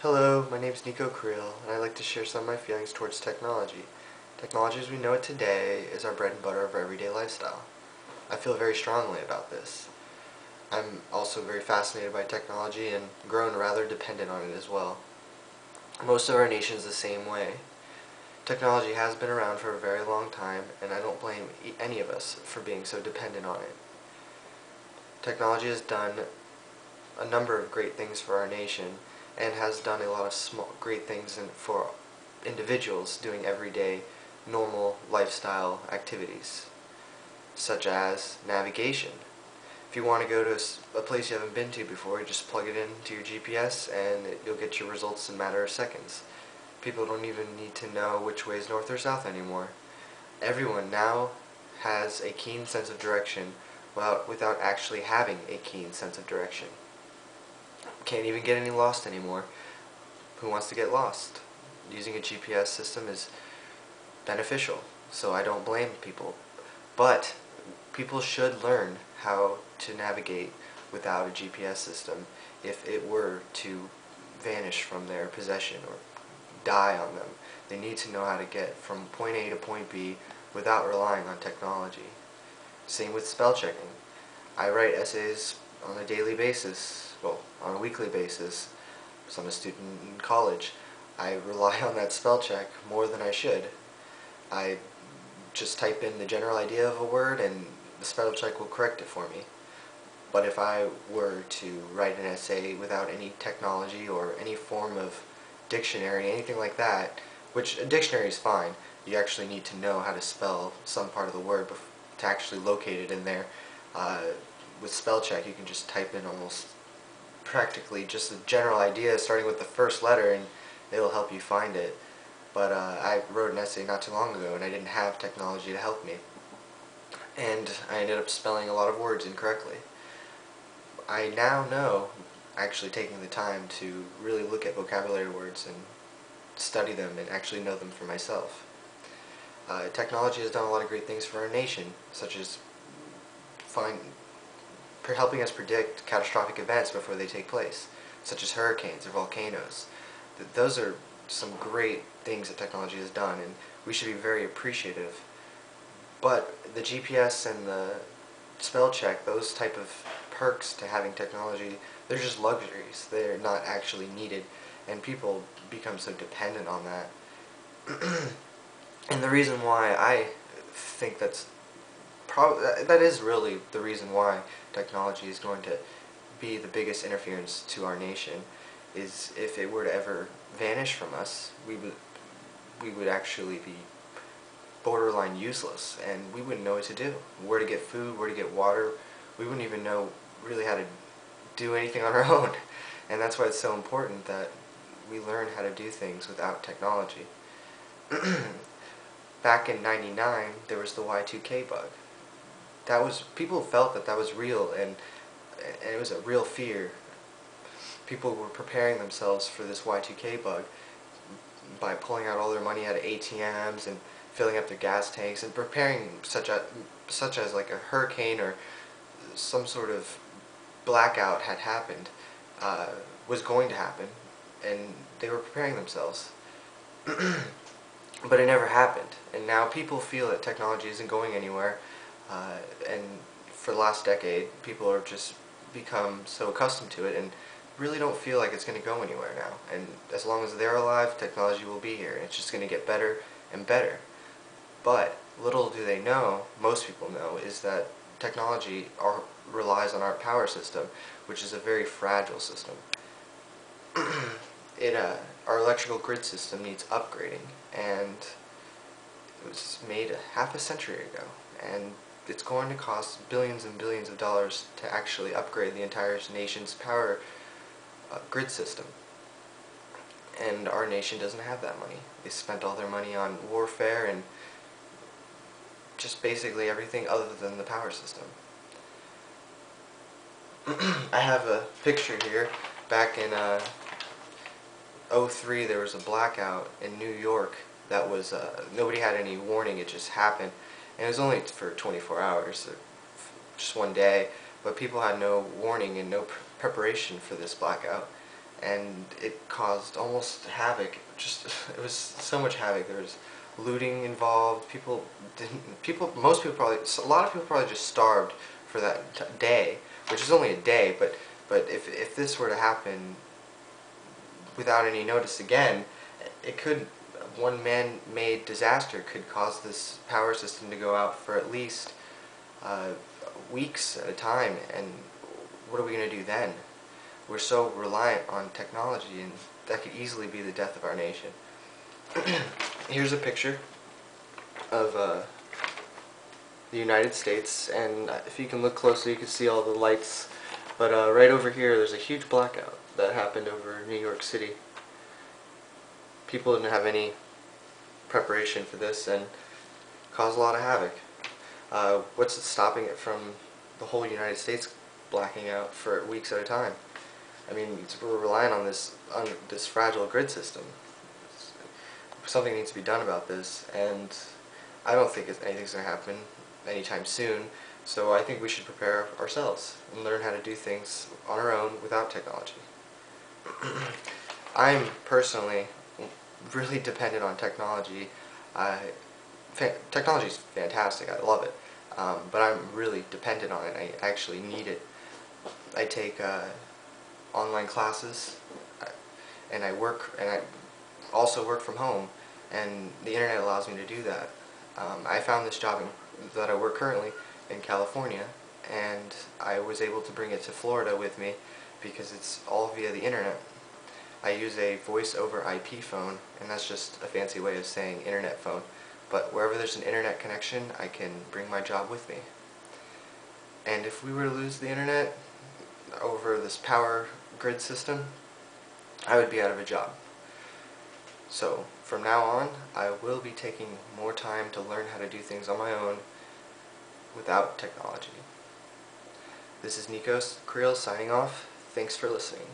Hello, my name is Nico Creel, and I'd like to share some of my feelings towards technology. Technology as we know it today is our bread and butter of our everyday lifestyle. I feel very strongly about this. I'm also very fascinated by technology and grown rather dependent on it as well. Most of our nation is the same way. Technology has been around for a very long time, and I don't blame any of us for being so dependent on it. Technology has done a number of great things for our nation, and has done a lot of great things for individuals doing everyday normal lifestyle activities, such as navigation. If you want to go to a place you haven't been to before, you just plug it into your GPS and you'll get your results in a matter of seconds. People don't even need to know which way is north or south anymore. Everyone now has a keen sense of direction without actually having a keen sense of direction. Can't even get any lost anymore. Who wants to get lost? Using a GPS system is beneficial, so I don't blame people. But people should learn how to navigate without a GPS system if it were to vanish from their possession or die on them. They need to know how to get from point A to point B without relying on technology. Same with spell checking. I write essays on a daily basis, well, on a weekly basis. So I'm a student in college. I rely on that spell check more than I should. I just type in the general idea of a word and the spell check will correct it for me. But if I were to write an essay without any technology or any form of dictionary, anything like that, which a dictionary is fine, you actually need to know how to spell some part of the word to actually locate it in there. With spell check you can just type in almost practically just a general idea starting with the first letter and it'll help you find it. But I wrote an essay not too long ago and I didn't have technology to help me. And I ended up spelling a lot of words incorrectly. I now know, actually taking the time to really look at vocabulary words and study them and actually know them for myself. Technology has done a lot of great things for our nation, such as helping us predict catastrophic events before they take place, such as hurricanes or volcanoes. Those are some great things that technology has done, and we should be very appreciative. But the GPS and the spell check, those type of perks to having technology, they're just luxuries. They're not actually needed, and people become so dependent on that. And the reason why I think that is really the reason why technology is going to be the biggest interference to our nation, is if it were to ever vanish from us, we would actually be borderline useless, and we wouldn't know what to do. Where to get food, where to get water. We wouldn't even know really how to do anything on our own. And that's why it's so important that we learn how to do things without technology. Back in '99, there was the Y2K bug. People felt that was real, and it was a real fear. People were preparing themselves for this Y2K bug by pulling out all their money out of ATMs and filling up their gas tanks and preparing such as like a hurricane or some sort of blackout had happened, was going to happen, and they were preparing themselves. But it never happened, and now people feel that technology isn't going anywhere, and for the last decade people have just become so accustomed to it and really don't feel like it's going to go anywhere now. And as long as they're alive, technology will be here, and it's just going to get better and better. But little do they know, most people know, is that technology relies on our power system, which is a very fragile system. Our electrical grid system needs upgrading, and it was made half a century ago, and it's going to cost billions and billions of dollars to actually upgrade the entire nation's power grid system. And our nation doesn't have that money. They spent all their money on warfare and just basically everything other than the power system. I have a picture here. Back in '03, there was a blackout in New York that was, nobody had any warning, it just happened. And it was only for 24 hours, just one day, but people had no warning and no preparation for this blackout. and it caused almost havoc. Just it was so much havoc. There was looting involved. Most people probably, a lot of people probably just starved for that day, which is only a day. But if this were to happen without any notice again, it could, one man-made disaster could cause this power system to go out for at least weeks at a time. And what are we going to do then? We're so reliant on technology, and that could easily be the death of our nation. Here's a picture of the United States, and if you can look closely you can see all the lights, but right over here there's a huge blackout that happened over New York City. People didn't have any preparation for this and caused a lot of havoc. What's stopping it from the whole United States blacking out for weeks at a time? I mean, we're relying on this fragile grid system. Something needs to be done about this, and I don't think anything's going to happen anytime soon, so I think we should prepare ourselves and learn how to do things on our own without technology. I'm personally really dependent on technology. Technology is fantastic, I love it, but I'm really dependent on it. I actually need it. I take online classes, and I also work from home, and the internet allows me to do that. I found this job that I work currently in California, and I was able to bring it to Florida with me because it's all via the internet. I use a voice over IP phone, and that's just a fancy way of saying internet phone. But wherever there's an internet connection, I can bring my job with me. And if we were to lose the internet over this power grid system, I would be out of a job. So from now on, I will be taking more time to learn how to do things on my own without technology. This is Nikos Kriel signing off. Thanks for listening.